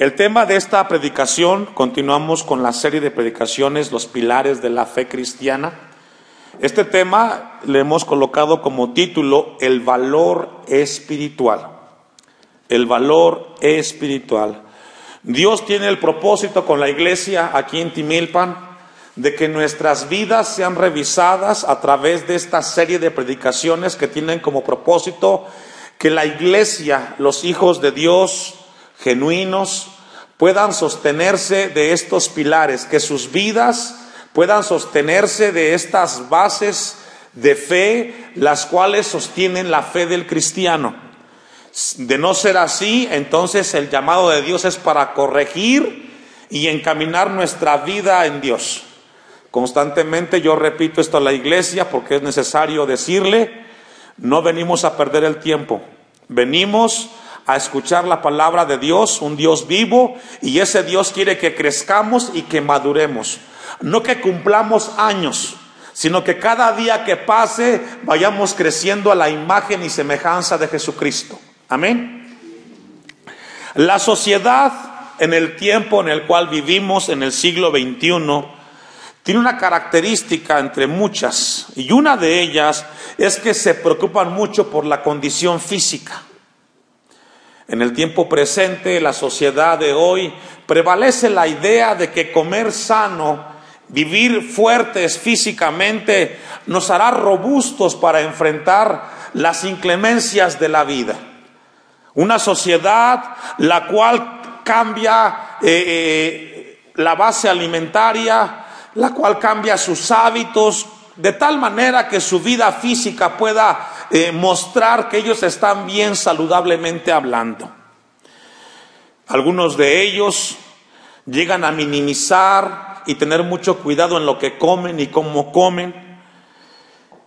El tema de esta predicación, continuamos con la serie de predicaciones, los pilares de la fe cristiana. Este tema le hemos colocado como título, el valor espiritual. El valor espiritual. Dios tiene el propósito con la iglesia aquí en Timilpan de que nuestras vidas sean revisadas a través de esta serie de predicaciones que tienen como propósito que la iglesia, los hijos de Dios genuinos, puedan sostenerse de estos pilares, que sus vidas puedan sostenerse de estas bases de fe, las cuales sostienen la fe del cristiano. De no ser así, entonces el llamado de Dios es para corregir y encaminar nuestra vida en Dios. Constantemente yo repito esto a la iglesia porque es necesario decirle, no venimos a perder el tiempo, venimos a escuchar la palabra de Dios, un Dios vivo, y ese Dios quiere que crezcamos y que maduremos. No que cumplamos años, sino que cada día que pase vayamos creciendo a la imagen y semejanza de Jesucristo. Amén. La sociedad en el tiempo en el cual vivimos, en el siglo XXI, tiene una característica entre muchas, y una de ellas es que se preocupan mucho por la condición física. En el tiempo presente, la sociedad de hoy, prevalece la idea de que comer sano, vivir fuertes físicamente, nos hará robustos para enfrentar las inclemencias de la vida. Una sociedad la cual cambia la base alimentaria, la cual cambia sus hábitos, de tal manera que su vida física pueda mostrar que ellos están bien saludablemente hablando. Algunos de ellos llegan a minimizar y tener mucho cuidado en lo que comen y cómo comen.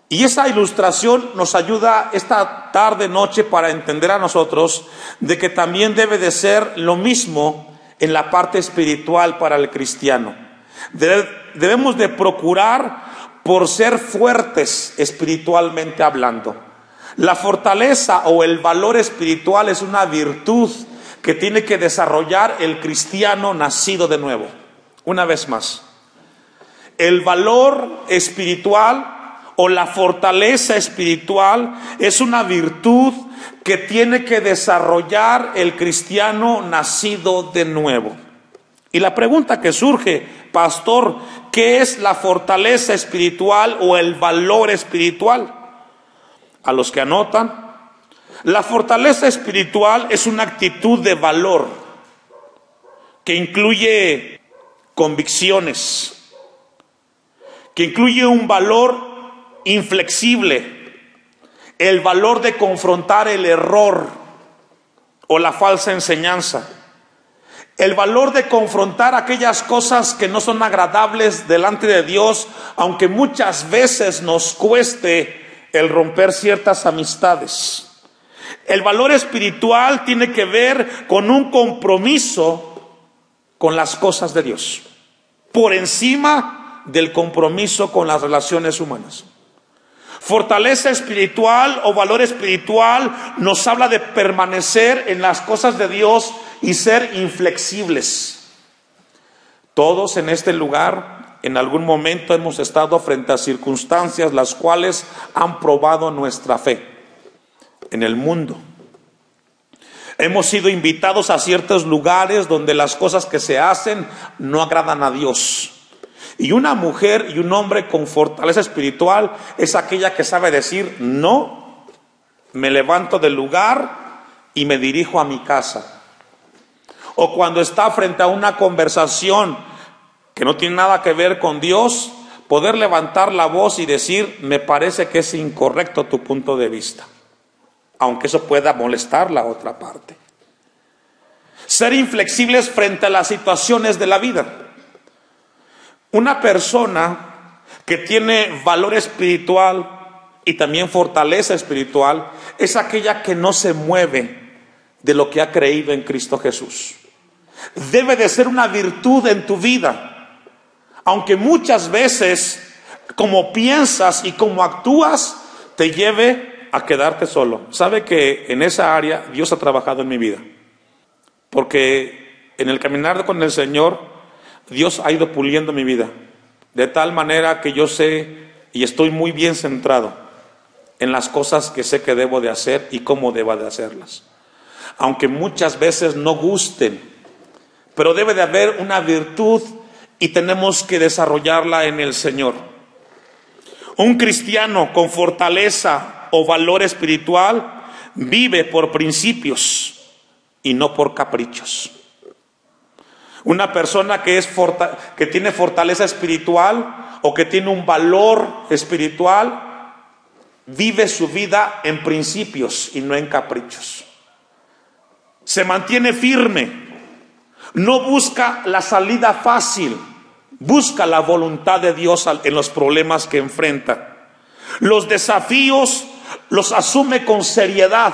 Y esa ilustración nos ayuda esta tarde, noche, para entender a nosotros de que también debe de ser lo mismo en la parte espiritual para el cristiano. Debemos de procurar por ser fuertes espiritualmente hablando. La fortaleza o el valor espiritual es una virtud que tiene que desarrollar el cristiano nacido de nuevo. Una vez más, el valor espiritual o la fortaleza espiritual es una virtud que tiene que desarrollar el cristiano nacido de nuevo. Y la pregunta que surge, pastor, ¿qué es la fortaleza espiritual o el valor espiritual? A los que anotan, la fortaleza espiritual es una actitud de valor que incluye convicciones, que incluye un valor inflexible, el valor de confrontar el error o la falsa enseñanza, el valor de confrontar aquellas cosas que no son agradables delante de Dios, aunque muchas veces nos cueste el romper ciertas amistades. El valor espiritual tiene que ver con un compromiso con las cosas de Dios, por encima del compromiso con las relaciones humanas. Fortaleza espiritual o valor espiritual nos habla de permanecer en las cosas de Dios y ser inflexibles. Todos en este lugar en algún momento hemos estado frente a circunstancias las cuales han probado nuestra fe en el mundo. Hemos sido invitados a ciertos lugares donde las cosas que se hacen no agradan a Dios. Y una mujer y un hombre con fortaleza espiritual es aquella que sabe decir, no, me levanto del lugar y me dirijo a mi casa. O cuando está frente a una conversación que no tiene nada que ver con Dios, poder levantar la voz y decir, me parece que es incorrecto tu punto de vista, aunque eso pueda molestar la otra parte. Ser inflexibles frente a las situaciones de la vida. Una persona que tiene valor espiritual y también fortaleza espiritual es aquella que no se mueve de lo que ha creído en Cristo Jesús. Debe de ser una virtud en tu vida, aunque muchas veces como piensas y como actúas te lleve a quedarte solo. Sabe que en esa área Dios ha trabajado en mi vida, porque en el caminar con el Señor, Dios ha ido puliendo mi vida, de tal manera que yo sé y estoy muy bien centrado en las cosas que sé que debo de hacer y cómo debo de hacerlas. Aunque muchas veces no gusten, pero debe de haber una virtud y tenemos que desarrollarla en el Señor. Un cristiano con fortaleza o valor espiritual vive por principios y no por caprichos. Una persona que tiene fortaleza espiritual o que tiene un valor espiritual vive su vida en principios y no en caprichos. Se mantiene firme. No busca la salida fácil, busca la voluntad de Dios en los problemas que enfrenta. Los desafíos los asume con seriedad.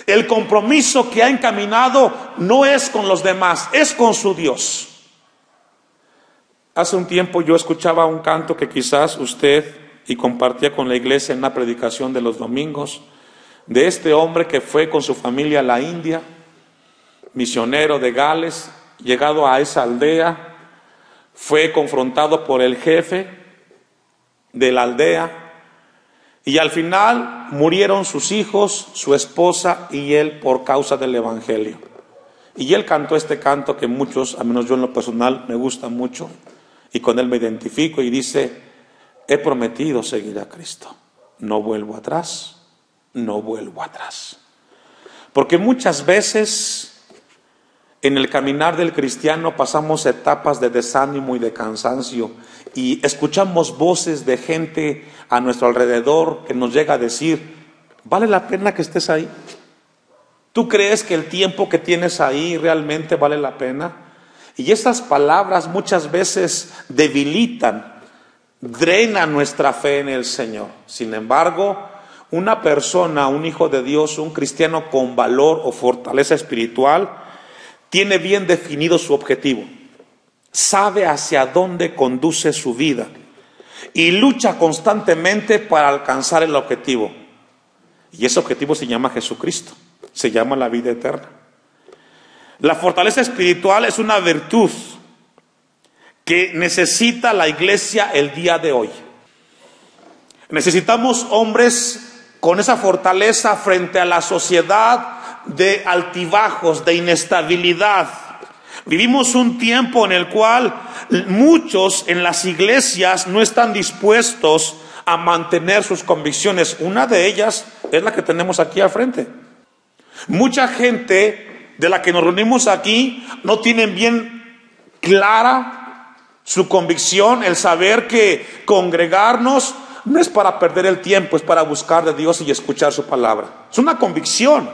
El compromiso que ha encaminado no es con los demás, es con su Dios. Hace un tiempo yo escuchaba un canto que quizás usted y compartía con la iglesia en una predicación de los domingos, de este hombre que fue con su familia a la India, misionero de Gales. Llegado a esa aldea, fue confrontado por el jefe de la aldea y al final murieron sus hijos, su esposa y él por causa del evangelio. Y él cantó este canto que muchos, al menos yo en lo personal, me gusta mucho y con él me identifico, y dice: he prometido seguir a Cristo, no vuelvo atrás, no vuelvo atrás. Porque muchas veces en el caminar del cristiano pasamos etapas de desánimo y de cansancio y escuchamos voces de gente a nuestro alrededor que nos llega a decir: ¿vale la pena que estés ahí? ¿Tú crees que el tiempo que tienes ahí realmente vale la pena? Y esas palabras muchas veces debilitan, drenan nuestra fe en el Señor. Sin embargo, una persona, un hijo de Dios, un cristiano con valor o fortaleza espiritual, tiene bien definido su objetivo, sabe hacia dónde conduce su vida y lucha constantemente para alcanzar el objetivo. Y ese objetivo se llama Jesucristo, se llama la vida eterna. La fortaleza espiritual es una virtud que necesita la iglesia el día de hoy. Necesitamos hombres con esa fortaleza frente a la sociedad de altibajos, de inestabilidad. Vivimos un tiempo en el cual muchos en las iglesias no están dispuestos a mantener sus convicciones. Una de ellas es la que tenemos aquí al frente. Mucha gente de la que nos reunimos aquí no tienen bien clara su convicción, el saber que congregarnos no es para perder el tiempo, es para buscar de Dios y escuchar su palabra. Es una convicción.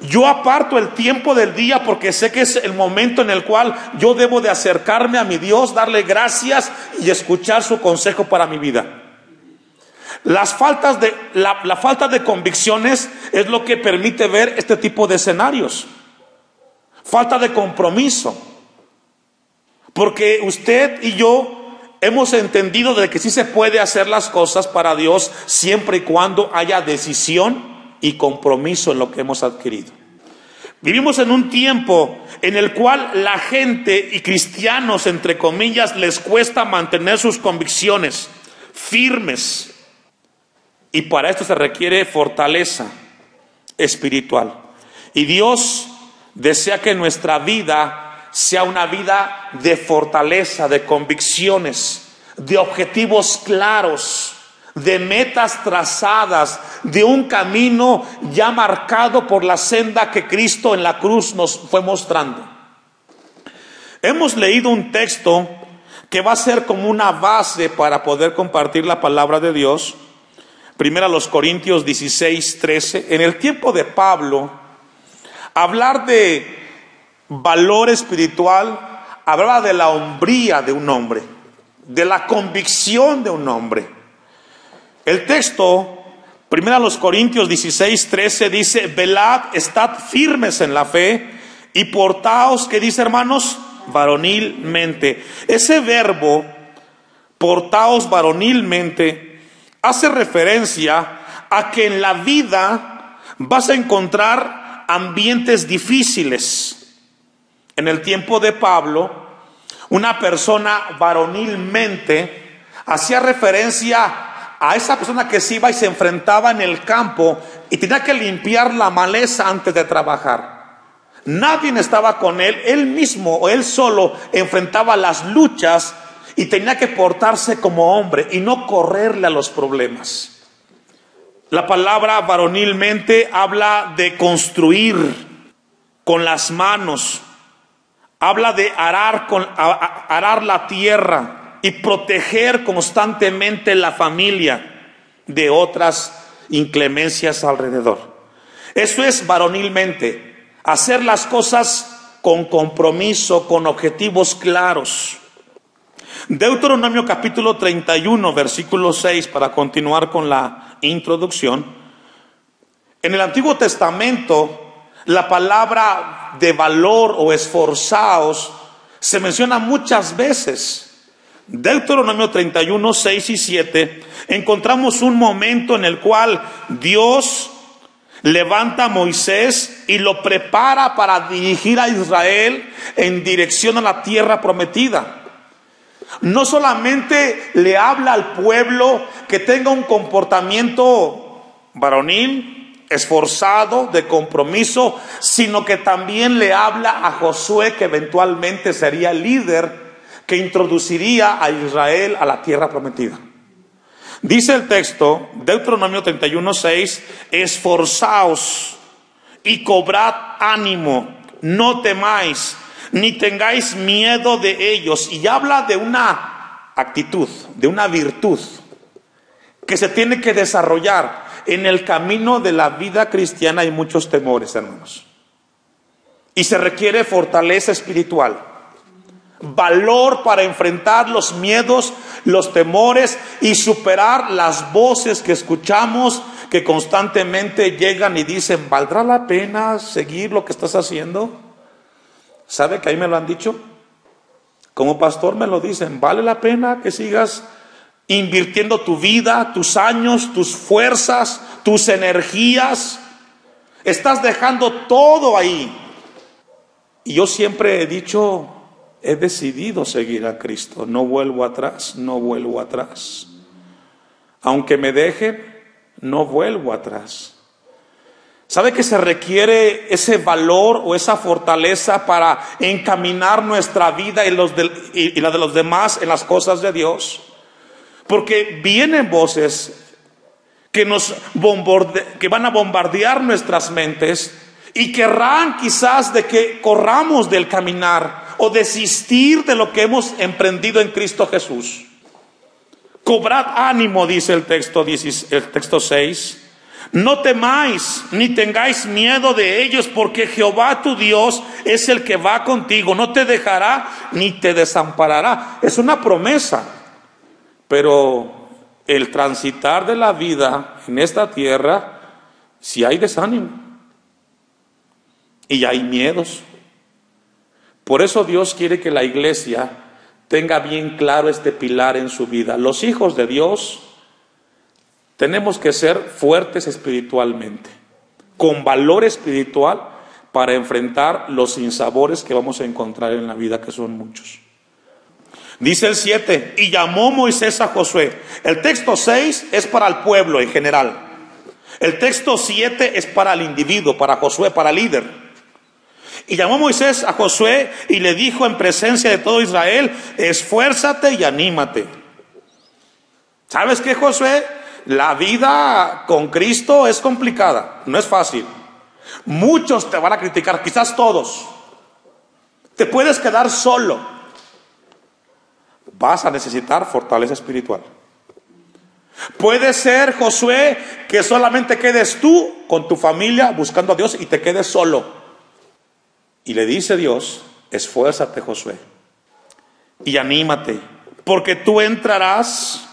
Yo aparto el tiempo del día porque sé que es el momento en el cual yo debo de acercarme a mi Dios, darle gracias y escuchar su consejo para mi vida. La falta de convicciones es lo que permite ver este tipo de escenarios. Falta de compromiso. Porque usted y yo hemos entendido de que sí se puede hacer las cosas para Dios siempre y cuando haya decisión y compromiso en lo que hemos adquirido. Vivimos en un tiempo en el cual la gente y cristianos, entre comillas, les cuesta mantener sus convicciones firmes. Y para esto se requiere fortaleza espiritual. Y Dios desea que nuestra vida sea una vida de fortaleza, de convicciones, de objetivos claros, de metas trazadas, de un camino ya marcado por la senda que Cristo en la cruz nos fue mostrando. Hemos leído un texto que va a ser como una base para poder compartir la palabra de Dios. Primero a los Corintios 16:13. En el tiempo de Pablo, hablar de valor espiritual hablaba de la hombría de un hombre, de la convicción de un hombre. El texto, primero a los Corintios 16:13, dice: velad, estad firmes en la fe y portaos, ¿qué dice, hermanos? Varonilmente. Ese verbo, portaos varonilmente, hace referencia a que en la vida vas a encontrar ambientes difíciles, en el tiempo de Pablo, una persona varonilmente hacía referencia a esa persona que se iba y se enfrentaba en el campo y tenía que limpiar la maleza antes de trabajar. Nadie estaba con él, él mismo o él solo enfrentaba las luchas y tenía que portarse como hombre y no correrle a los problemas. La palabra varonilmente habla de construir con las manos, habla de arar la tierra y proteger constantemente la familia de otras inclemencias alrededor. Eso es varonilmente, hacer las cosas con compromiso, con objetivos claros. Deuteronomio capítulo 31, versículo 6, para continuar con la introducción. En el Antiguo Testamento, la palabra de valor o esforzaos se menciona muchas veces. Deuteronomio 31, 6 y 7, encontramos un momento en el cual Dios levanta a Moisés y lo prepara para dirigir a Israel en dirección a la tierra prometida. No solamente le habla al pueblo que tenga un comportamiento varonil, esforzado, de compromiso, sino que también le habla a Josué, que eventualmente sería el líder que introduciría a Israel a la tierra prometida. Dice el texto, Deuteronomio 31:6, esforzaos y cobrad ánimo, no temáis, ni tengáis miedo de ellos. Y habla de una actitud, de una virtud que se tiene que desarrollar. En el camino de la vida cristiana hay muchos temores, hermanos, y se requiere fortaleza espiritual, valor para enfrentar los miedos, los temores y superar las voces que escuchamos que constantemente llegan y dicen, ¿valdrá la pena seguir lo que estás haciendo? ¿Sabe que ahí me lo han dicho? Como pastor me lo dicen, ¿vale la pena que sigas invirtiendo tu vida, tus años, tus fuerzas, tus energías? Estás dejando todo ahí. Y yo siempre he dicho, he decidido seguir a Cristo, no vuelvo atrás, no vuelvo atrás. Aunque me dejen, no vuelvo atrás. ¿Sabe que se requiere ese valor o esa fortaleza para encaminar nuestra vida y la de los demás en las cosas de Dios? Porque vienen voces que que van a bombardear nuestras mentes y querrán quizás de que corramos del caminar o desistir de lo que hemos emprendido en Cristo Jesús. Cobrad ánimo, dice el texto 6. No temáis ni tengáis miedo de ellos, porque Jehová tu Dios es el que va contigo, no te dejará ni te desamparará. Es una promesa, pero el transitar de la vida en esta tierra, si hay desánimo y hay miedos. Por eso Dios quiere que la iglesia tenga bien claro este pilar en su vida. Los hijos de Dios tenemos que ser fuertes espiritualmente, con valor espiritual para enfrentar los sinsabores que vamos a encontrar en la vida, que son muchos. Dice el 7, y llamó Moisés a Josué. El texto 6 es para el pueblo en general. El texto 7 es para el individuo, para Josué, para el líder. Y llamó Moisés a Josué y le dijo en presencia de todo Israel, esfuérzate y anímate. ¿Sabes qué, Josué? La vida con Cristo es complicada, no es fácil. Muchos te van a criticar, quizás todos. Te puedes quedar solo. Vas a necesitar fortaleza espiritual. Puede ser, Josué, que solamente quedes tú con tu familia buscando a Dios y te quedes solo. Y le dice Dios, esfuérzate, Josué, y anímate, porque tú entrarás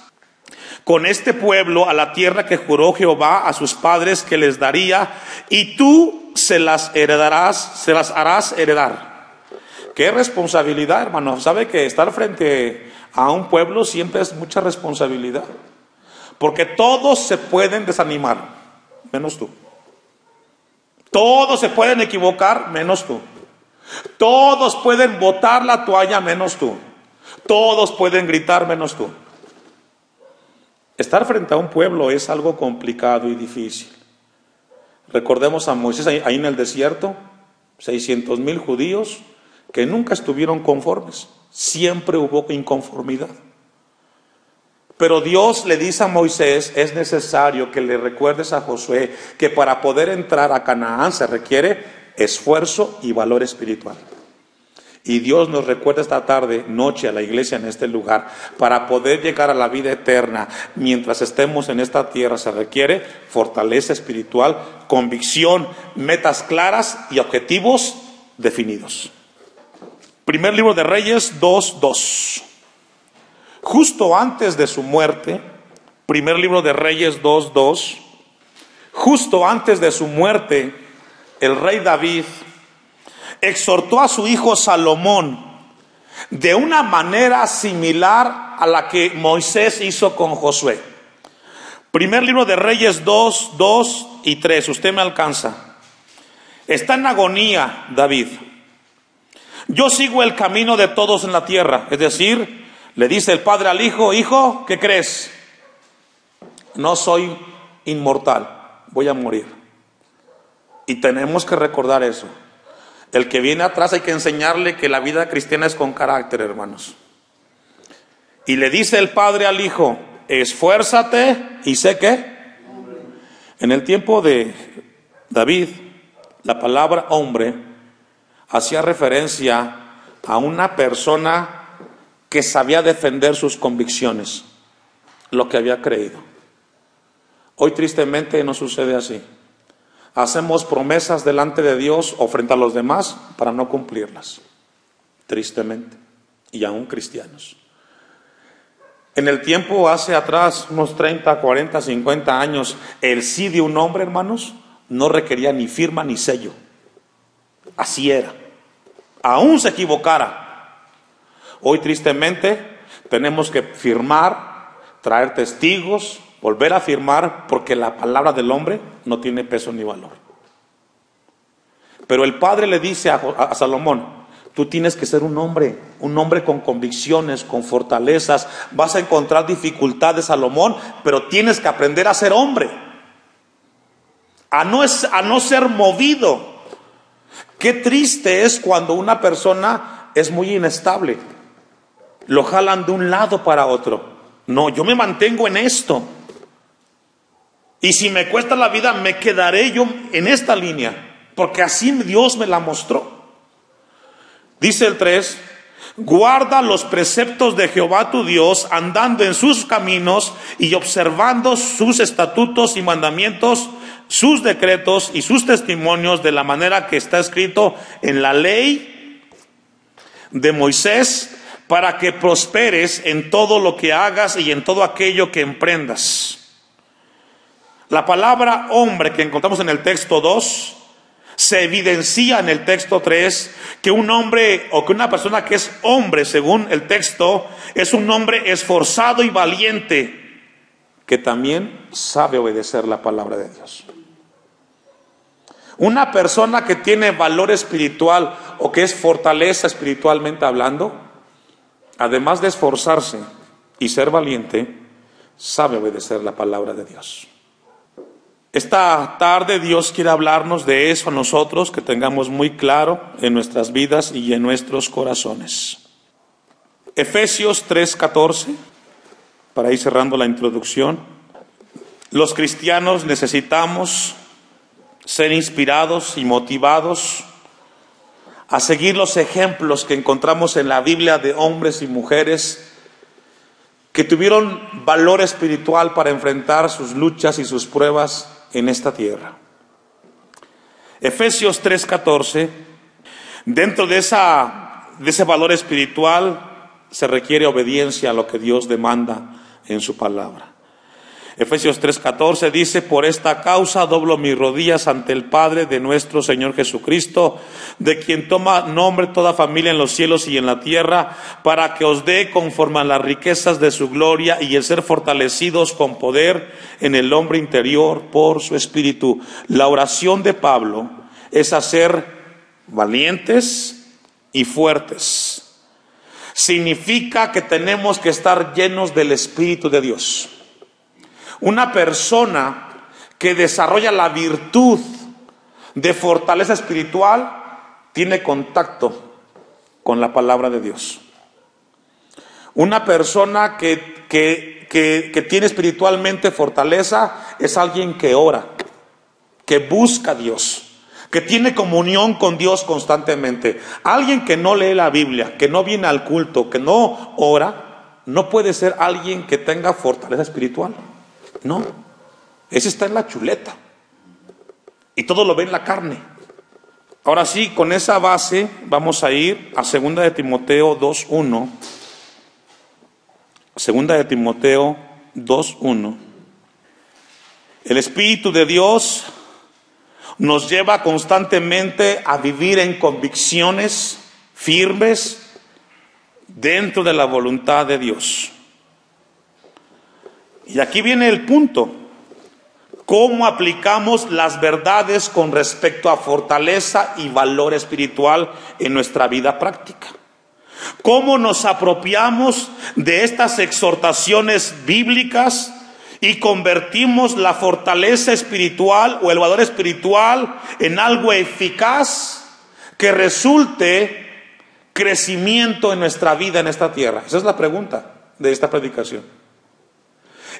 con este pueblo a la tierra que juró Jehová a sus padres que les daría, y tú se las harás heredar. Qué responsabilidad, hermano. Sabe que estar frente a un pueblo siempre es mucha responsabilidad, porque todos se pueden desanimar, menos tú. Todos se pueden equivocar, menos tú. Todos pueden botar la toalla menos tú. Todos pueden gritar menos tú. Estar frente a un pueblo es algo complicado y difícil. Recordemos a Moisés ahí en el desierto, 600,000 judíos que nunca estuvieron conformes. Siempre hubo inconformidad. Pero Dios le dice a Moisés, es necesario que le recuerdes a Josué que para poder entrar a Canaán se requiere esfuerzo y valor espiritual. Y Dios nos recuerda esta tarde, noche, a la iglesia en este lugar, para poder llegar a la vida eterna, mientras estemos en esta tierra, se requiere fortaleza espiritual, convicción, metas claras y objetivos definidos. Primer libro de Reyes 2:2. Justo antes de su muerte, primer libro de Reyes 2:2, justo antes de su muerte, el rey David exhortó a su hijo Salomón de una manera similar a la que Moisés hizo con Josué. Primer libro de Reyes 2:2 y 3, usted me alcanza. Está en agonía David. Yo sigo el camino de todos en la tierra, es decir, le dice el padre al hijo, hijo, ¿qué crees? No soy inmortal, voy a morir. Y tenemos que recordar eso. El que viene atrás hay que enseñarle que la vida cristiana es con carácter, hermanos. Y le dice el padre al hijo, esfuérzate y sé que. En el tiempo de David, la palabra hombre hacía referencia a una persona que sabía defender sus convicciones, lo que había creído. Hoy tristemente no sucede así. Hacemos promesas delante de Dios o frente a los demás para no cumplirlas, tristemente, y aún cristianos. En el tiempo hace atrás, unos 30, 40, 50 años, el sí de un hombre, hermanos, no requería ni firma ni sello. Así era. Aún se equivocara. Hoy tristemente tenemos que firmar, traer testigos, volver a firmar, porque la palabra del hombre no tiene peso ni valor. Pero el padre le dice a Salomón, tú tienes que ser un hombre con convicciones, con fortalezas. Vas a encontrar dificultades, Salomón, pero tienes que aprender a ser hombre, a no ser movido. Qué triste es cuando una persona es muy inestable, lo jalan de un lado para otro. No, yo me mantengo en esto. Y si me cuesta la vida, me quedaré yo en esta línea, porque así Dios me la mostró. Dice el 3, guarda los preceptos de Jehová tu Dios, andando en sus caminos y observando sus estatutos y mandamientos, sus decretos y sus testimonios, de la manera que está escrito en la ley de Moisés, para que prosperes en todo lo que hagas y en todo aquello que emprendas. La palabra hombre que encontramos en el texto 2 se evidencia en el texto 3, que un hombre o que una persona que es hombre, según el texto, es un hombre esforzado y valiente, que también sabe obedecer la palabra de Dios. Una persona que tiene valor espiritual o que es fortaleza espiritualmente hablando, además de esforzarse y ser valiente, sabe obedecer la palabra de Dios. Esta tarde Dios quiere hablarnos de eso a nosotros, que tengamos muy claro en nuestras vidas y en nuestros corazones. Efesios 3:14, para ir cerrando la introducción. Los cristianos necesitamos ser inspirados y motivados a seguir los ejemplos que encontramos en la Biblia de hombres y mujeres que tuvieron valor espiritual para enfrentar sus luchas y sus pruebas en esta tierra. Efesios 3:14, dentro de ese valor espiritual se requiere obediencia a lo que Dios demanda en su palabra. Efesios 3:14 dice, por esta causa doblo mis rodillas ante el Padre de nuestro Señor Jesucristo, de quien toma nombre toda familia en los cielos y en la tierra, para que os dé conforme a las riquezas de su gloria y el ser fortalecidos con poder en el hombre interior por su Espíritu. La oración de Pablo es hacer valientes, y fuertes. Significa que tenemos que estar llenos del Espíritu de Dios. Una persona que desarrolla la virtud de fortaleza espiritual tiene contacto con la palabra de Dios. Una persona que tiene espiritualmente fortaleza es alguien que ora, que busca a Dios, que tiene comunión con Dios constantemente. Alguien que no lee la Biblia, que no viene al culto, que no ora, no puede ser alguien que tenga fortaleza espiritual. No, ese está en la chuleta y todo lo ve en la carne. Ahora sí, con esa base vamos a ir a 2 de Timoteo 2:1. 2 de Timoteo 2:1. El Espíritu de Dios nos lleva constantemente a vivir en convicciones firmes dentro de la voluntad de Dios. Y aquí viene el punto: ¿cómo aplicamos las verdades con respecto a fortaleza y valor espiritual en nuestra vida práctica? ¿Cómo nos apropiamos de estas exhortaciones bíblicas y convertimos la fortaleza espiritual o el valor espiritual en algo eficaz que resulte crecimiento en nuestra vida en esta tierra? Esa es la pregunta de esta predicación.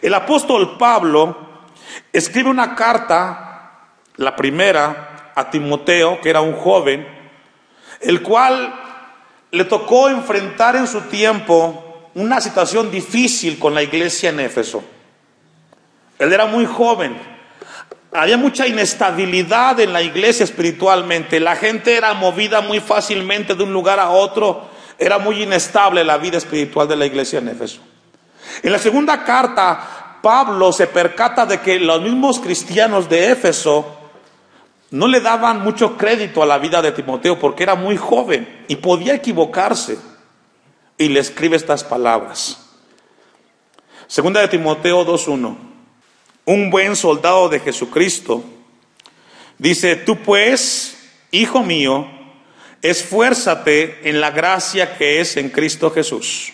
El apóstol Pablo escribe una carta, la primera, a Timoteo, que era un joven, el cual le tocó enfrentar en su tiempo una situación difícil con la iglesia en Éfeso. Él era muy joven, había mucha inestabilidad en la iglesia espiritualmente, la gente era movida muy fácilmente de un lugar a otro, era muy inestable la vida espiritual de la iglesia en Éfeso. En la segunda carta, Pablo se percata de que los mismos cristianos de Éfeso no le daban mucho crédito a la vida de Timoteo porque era muy joven y podía equivocarse. Y le escribe estas palabras. 2 de Timoteo 2:1. Un buen soldado de Jesucristo dice: tú pues, hijo mío, esfuérzate en la gracia que es en Cristo Jesús.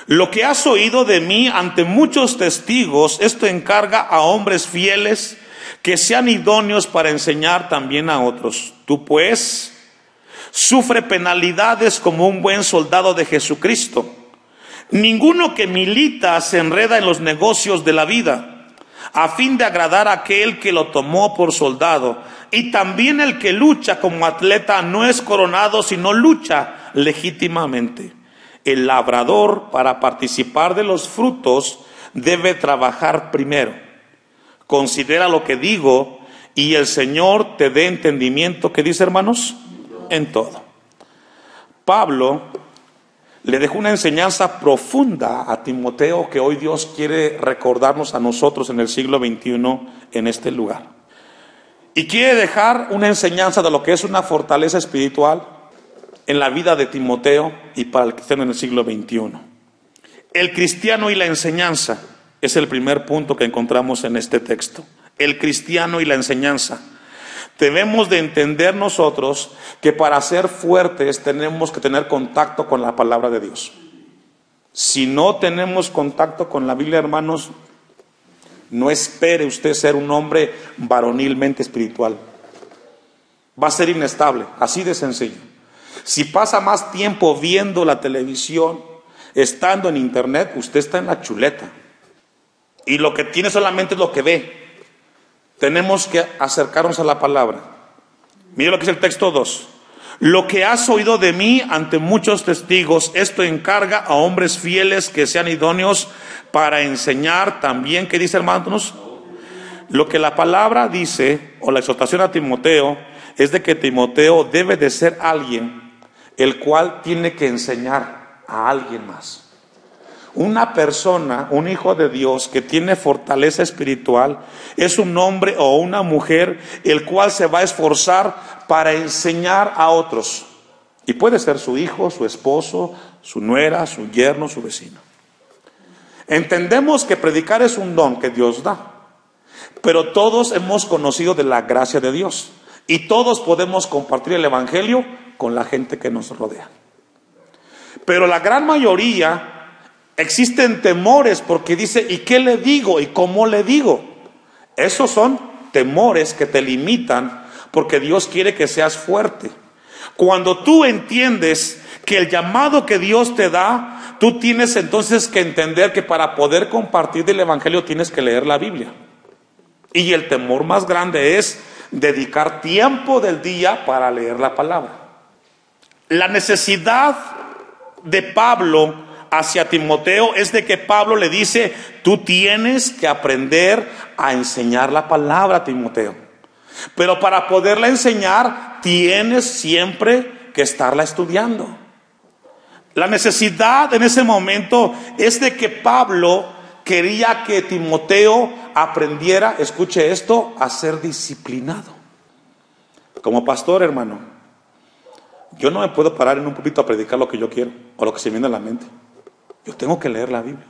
Lo que has oído de mí ante muchos testigos, esto encarga a hombres fieles que sean idóneos para enseñar también a otros. Tú pues, sufre penalidades como un buen soldado de Jesucristo. Ninguno que milita se enreda en los negocios de la vida, a fin de agradar a aquel que lo tomó por soldado. Y también el que lucha como atleta no es coronado, sino lucha legítimamente. El labrador, para participar de los frutos, debe trabajar primero. Considera lo que digo, y el Señor te dé entendimiento. ¿Qué dice, hermanos? En todo. Pablo le dejó una enseñanza profunda a Timoteo que hoy Dios quiere recordarnos a nosotros en el siglo XXI en este lugar. Y quiere dejar una enseñanza de lo que es una fortaleza espiritual en la vida de Timoteo y para el cristiano en el siglo XXI. El cristiano y la enseñanza es el primer punto que encontramos en este texto. El cristiano y la enseñanza. Debemos de entender nosotros que para ser fuertes tenemos que tener contacto con la palabra de Dios. Si no tenemos contacto con la Biblia, hermanos, no espere usted ser un hombre varonilmente espiritual. Va a ser inestable, así de sencillo. Si pasa más tiempo viendo la televisión, estando en internet, usted está en la chuleta. Y lo que tiene solamente es lo que ve. Tenemos que acercarnos a la palabra. Mire lo que es el texto 2. Lo que has oído de mí ante muchos testigos, esto encarga a hombres fieles que sean idóneos para enseñar también. ¿Qué dice, hermanos? Lo que la palabra dice, o la exhortación a Timoteo, es de que Timoteo debe de ser alguien el cual tiene que enseñar a alguien más. Una persona, un hijo de Dios que tiene fortaleza espiritual, es un hombre o una mujer el cual se va a esforzar para enseñar a otros. Y puede ser su hijo, su esposo, su nuera, su yerno, su vecino. Entendemos que predicar es un don que Dios da, pero todos hemos conocido de la gracia de Dios. Y todos podemos compartir el evangelio con la gente que nos rodea. Pero la gran mayoría existen temores porque dice, ¿y qué le digo? ¿Y cómo le digo? Esos son temores que te limitan porque Dios quiere que seas fuerte. Cuando tú entiendes que el llamado que Dios te da, tú tienes entonces que entender que para poder compartir el evangelio tienes que leer la Biblia. Y el temor más grande es dedicar tiempo del día para leer la palabra. La necesidad de Pablo hacia Timoteo es de que Pablo le dice, tú tienes que aprender a enseñar la palabra a Timoteo. Pero para poderla enseñar, tienes siempre que estarla estudiando. La necesidad en ese momento es de que Pablo quería que Timoteo aprendiera, escuche esto, a ser disciplinado. Como pastor, hermano, yo no me puedo parar en un púlpito a predicar lo que yo quiero o lo que se me viene a la mente. Yo tengo que leer la Biblia.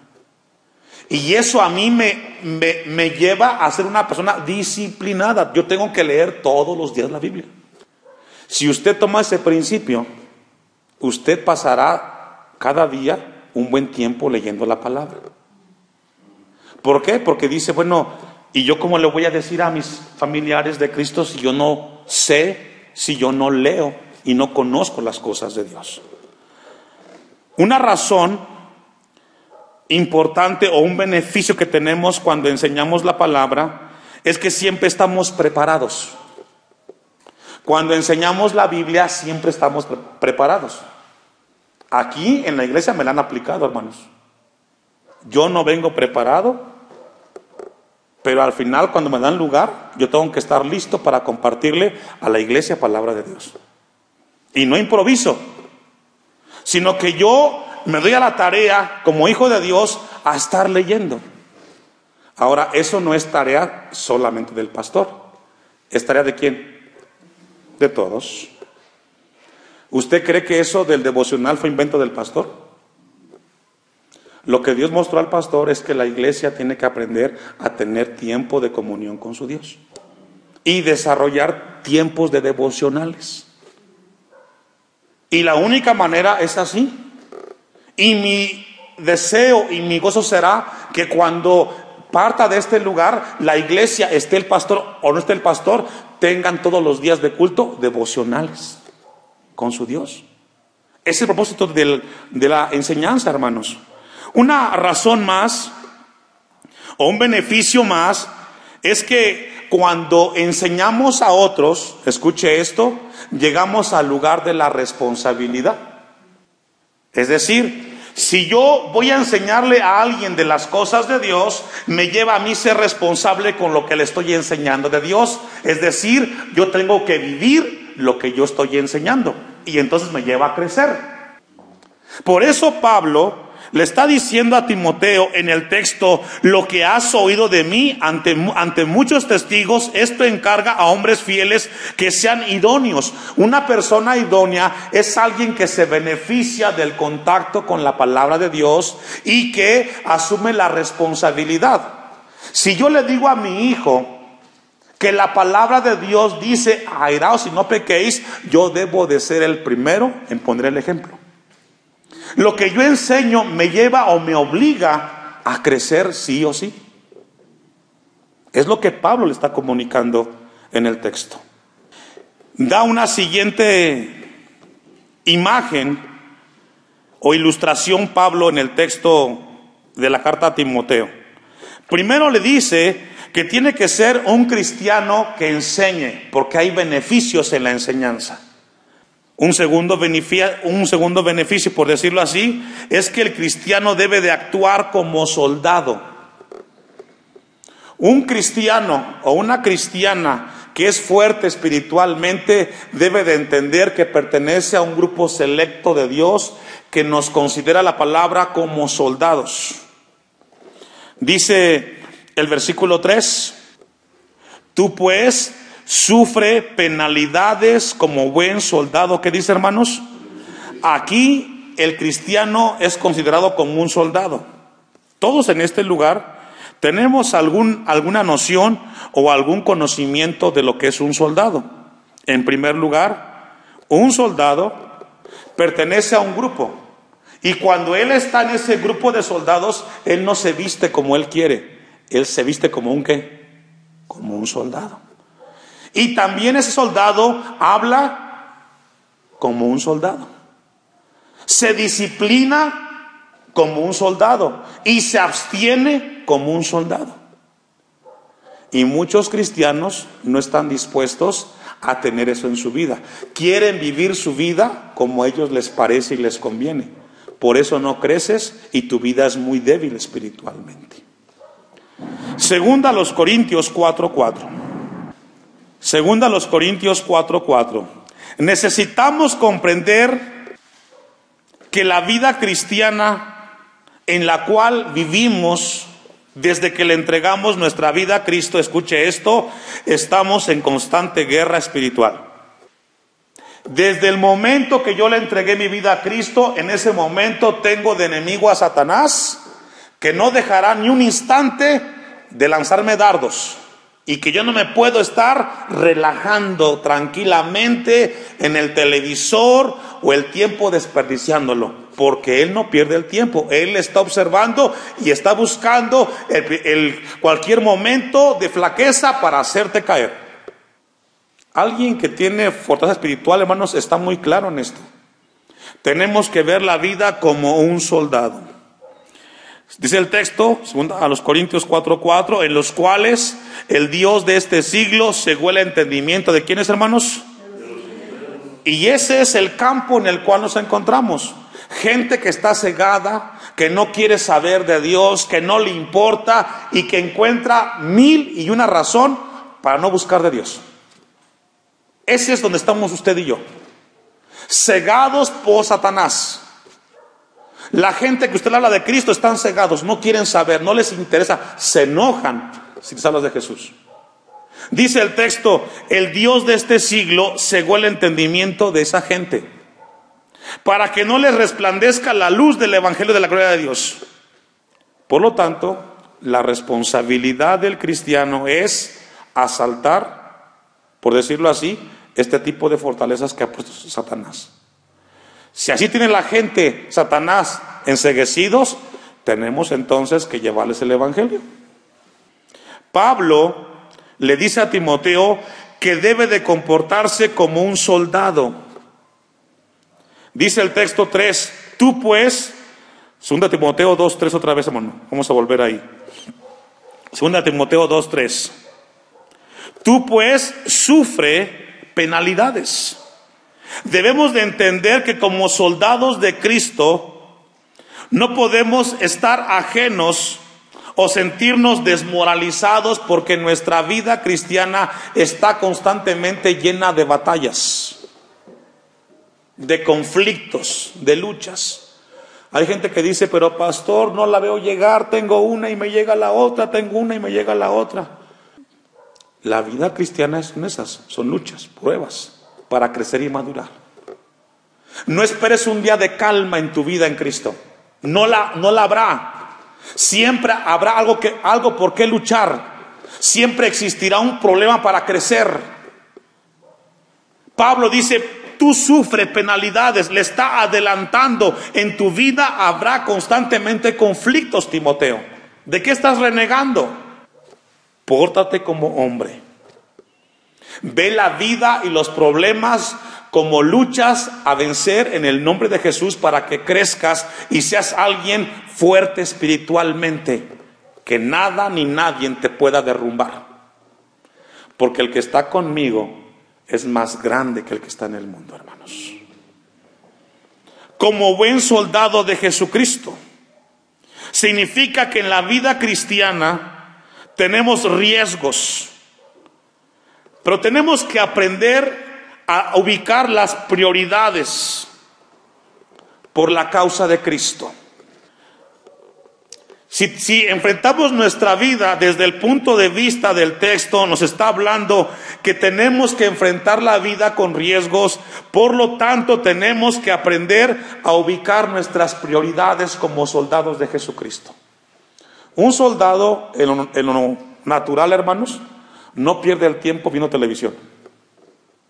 Y eso a mí me lleva a ser una persona disciplinada. Yo tengo que leer todos los días la Biblia. Si usted toma ese principio, usted pasará cada día un buen tiempo leyendo la palabra. ¿Por qué? Porque dice, bueno, ¿y yo cómo le voy a decir a mis familiares de Cristo si yo no sé, si yo no leo y no conozco las cosas de Dios? Una razón importante o un beneficio que tenemos cuando enseñamos la palabra es que siempre estamos preparados. Cuando enseñamos la Biblia siempre estamos preparados. Aquí en la iglesia me la han aplicado, hermanos. Yo no vengo preparado, pero al final cuando me dan lugar, yo tengo que estar listo para compartirle a la iglesia palabra de Dios. Y no improviso, sino que yo me doy a la tarea como hijo de Dios a estar leyendo. Ahora, eso no es tarea solamente del pastor. ¿Es tarea de quién? De todos. ¿Usted cree que eso del devocional fue invento del pastor? Lo que Dios mostró al pastor es que la iglesia tiene que aprender a tener tiempo de comunión con su Dios y desarrollar tiempos de devocionales. Y la única manera es así. Y mi deseo y mi gozo será que cuando parta de este lugar, la iglesia, esté el pastor o no esté el pastor, tengan todos los días de culto devocionales con su Dios. Ese es el propósito de la enseñanza, hermanos. Una razón más o un beneficio más es que cuando enseñamos a otros, escuche esto, llegamos al lugar de la responsabilidad. Es decir, si yo voy a enseñarle a alguien de las cosas de Dios, me lleva a mí ser responsable con lo que le estoy enseñando de Dios. Es decir, yo tengo que vivir lo que yo estoy enseñando y entonces me lleva a crecer. Por eso Pablo le está diciendo a Timoteo en el texto, lo que has oído de mí ante muchos testigos, esto encarga a hombres fieles que sean idóneos. Una persona idónea es alguien que se beneficia del contacto con la palabra de Dios y que asume la responsabilidad. Si yo le digo a mi hijo que la palabra de Dios dice, airaos y no pequéis, yo debo de ser el primero en poner el ejemplo. Lo que yo enseño me lleva o me obliga a crecer sí o sí. Es lo que Pablo le está comunicando en el texto. Da una siguiente imagen o ilustración Pablo en el texto de la carta a Timoteo. Primero le dice que tiene que ser un cristiano que enseñe, porque hay beneficios en la enseñanza. Un segundo beneficio, por decirlo así, es que el cristiano debe de actuar como soldado. Un cristiano o una cristiana que es fuerte espiritualmente debe de entender que pertenece a un grupo selecto de Dios que nos considera la palabra como soldados. Dice el versículo 3, tú pues sufre penalidades como buen soldado. ¿Qué dice, hermanos? Aquí el cristiano es considerado como un soldado. Todos en este lugar tenemos alguna noción o algún conocimiento de lo que es un soldado. En primer lugar, un soldado pertenece a un grupo. Y cuando él está en ese grupo de soldados, él no se viste como él quiere. Él se viste como un ¿qué? Como un soldado. Y también ese soldado habla como un soldado. Se disciplina como un soldado. Y se abstiene como un soldado. Y muchos cristianos no están dispuestos a tener eso en su vida. Quieren vivir su vida como a ellos les parece y les conviene. Por eso no creces y tu vida es muy débil espiritualmente. Segunda a los Corintios 4:4. Segunda a los Corintios 4:4. Necesitamos comprender que la vida cristiana en la cual vivimos desde que le entregamos nuestra vida a Cristo, escuche esto, estamos en constante guerra espiritual. Desde el momento que yo le entregué mi vida a Cristo, en ese momento tengo de enemigo a Satanás, que no dejará ni un instante de lanzarme dardos, y que yo no me puedo estar relajando tranquilamente en el televisor o el tiempo desperdiciándolo, porque él no pierde el tiempo. Él está observando y está buscando cualquier momento de flaqueza para hacerte caer. Alguien que tiene fortaleza espiritual, hermanos, está muy claro en esto. Tenemos que ver la vida como un soldado. Dice el texto, a los Corintios 4:4, en los cuales el Dios de este siglo cegó el entendimiento de ¿quiénes, hermanos? Y ese es el campo en el cual nos encontramos. Gente que está cegada, que no quiere saber de Dios, que no le importa y que encuentra 1001 razón para no buscar de Dios. Ese es donde estamos usted y yo, cegados por Satanás. La gente que usted le habla de Cristo están cegados, no quieren saber, no les interesa, se enojan si les hablas de Jesús. Dice el texto, el Dios de este siglo cegó el entendimiento de esa gente, para que no les resplandezca la luz del evangelio de la gloria de Dios. Por lo tanto, la responsabilidad del cristiano es asaltar, por decirlo así, este tipo de fortalezas que ha puesto Satanás. Si así tiene la gente, Satanás, enceguecidos, tenemos entonces que llevarles el evangelio. Pablo le dice a Timoteo que debe de comportarse como un soldado. Dice el texto 3, tú pues, 2 Timoteo 2:3 otra vez, hermano, vamos a volver ahí. 2 Timoteo 2:3. Tú pues sufre penalidades. Debemos de entender que como soldados de Cristo no podemos estar ajenos o sentirnos desmoralizados porque nuestra vida cristiana está constantemente llena de batallas, de conflictos, de luchas. Hay gente que dice, pero pastor, no la veo llegar, tengo una y me llega la otra, tengo una y me llega la otra. La vida cristiana son esas, son luchas, pruebas para crecer y madurar. No esperes un día de calma en tu vida en Cristo. No la habrá. Siempre habrá algo por qué luchar. Siempre existirá un problema para crecer. Pablo dice, tú sufres penalidades, le está adelantando. En tu vida habrá constantemente conflictos, Timoteo. ¿De qué estás renegando? Pórtate como hombre. Ve la vida y los problemas como luchas a vencer en el nombre de Jesús para que crezcas y seas alguien fuerte espiritualmente, que nada ni nadie te pueda derrumbar. Porque el que está conmigo es más grande que el que está en el mundo, hermanos. Como buen soldado de Jesucristo, significa que en la vida cristiana tenemos riesgos, pero tenemos que aprender a ubicar las prioridades por la causa de Cristo. Si enfrentamos nuestra vida desde el punto de vista del texto, nos está hablando que tenemos que enfrentar la vida con riesgos, por lo tanto tenemos que aprender a ubicar nuestras prioridades como soldados de Jesucristo. Un soldado en lo natural, hermanos, no pierde el tiempo viendo televisión.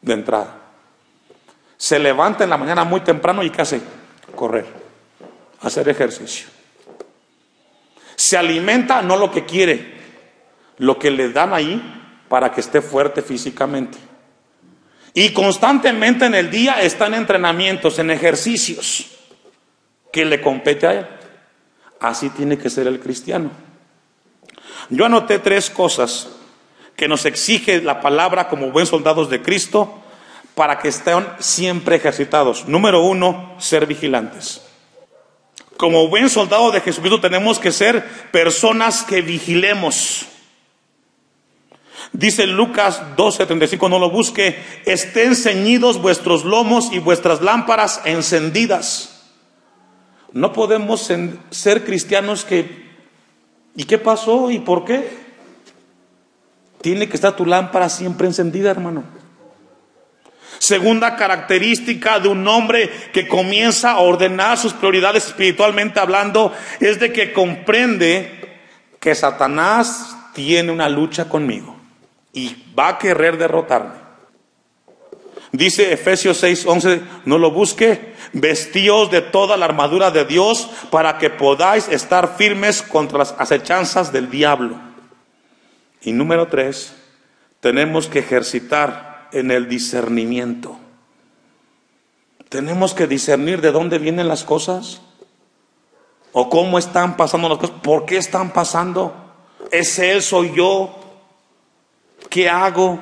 de entrada. Se levanta en la mañana muy temprano y ¿qué hace? Correr, hacer ejercicio. Se alimenta no lo que quiere, lo que le dan ahí para que esté fuerte físicamente. Y constantemente en el día está en entrenamientos, en ejercicios que le compete a él. Así tiene que ser el cristiano. Yo anoté 3 cosas que nos exige la palabra como buen soldados de Cristo para que estén siempre ejercitados. Número 1, ser vigilantes. Como buen soldado de Jesucristo tenemos que ser personas que vigilemos. Dice Lucas 12:35, no lo busque, estén ceñidos vuestros lomos y vuestras lámparas encendidas. No podemos ser cristianos ¿y qué pasó? ¿Y por qué? Tiene que estar tu lámpara siempre encendida, hermano. Segunda característica de un hombre que comienza a ordenar sus prioridades espiritualmente hablando es de que comprende que Satanás tiene una lucha conmigo y va a querer derrotarme. Dice Efesios 6:11, no lo busque, vestíos de toda la armadura de Dios para que podáis estar firmes contra las acechanzas del diablo. Y número 3, tenemos que ejercitar en el discernimiento. Tenemos que discernir de dónde vienen las cosas o cómo están pasando las cosas, por qué están pasando. ¿Es él? ¿Soy yo? ¿Qué hago?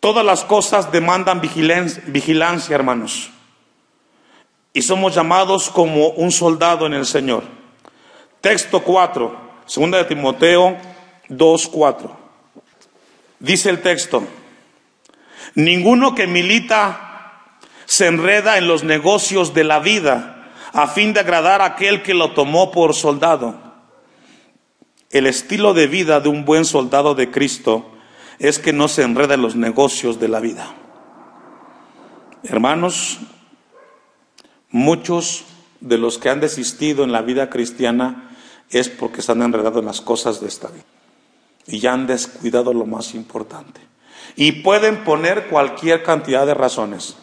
Todas las cosas demandan vigilancia, hermanos. Y somos llamados como un soldado en el Señor. Texto 4, 2 de Timoteo 2:4. Dice el texto: ninguno que milita se enreda en los negocios de la vida a fin de agradar a aquel que lo tomó por soldado. El estilo de vida de un buen soldado de Cristo es que no se enreda en los negocios de la vida. Hermanos, muchos de los que han desistido en la vida cristiana es porque se han enredado en las cosas de esta vida y ya han descuidado lo más importante. Y pueden poner cualquier cantidad de razones,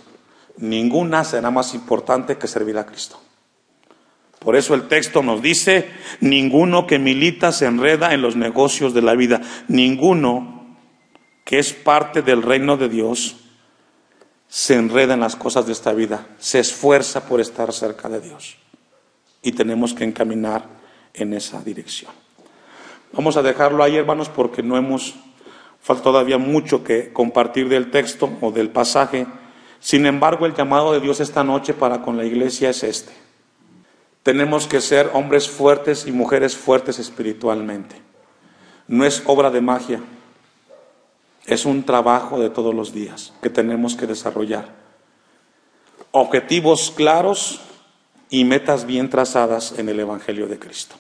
ninguna será más importante que servir a Cristo. Por eso el texto nos dice: ninguno que milita se enreda en los negocios de la vida. Ninguno que es parte del reino de Dios se enreda en las cosas de esta vida, se esfuerza por estar cerca de Dios. Y tenemos que encaminar en esa dirección. Vamos a dejarlo ahí, hermanos, porque falta todavía mucho que compartir del texto o del pasaje. Sin embargo, el llamado de Dios esta noche para con la iglesia es este: tenemos que ser hombres fuertes y mujeres fuertes espiritualmente. No es obra de magia, es un trabajo de todos los días que tenemos que desarrollar. Objetivos claros y metas bien trazadas en el Evangelio de Cristo.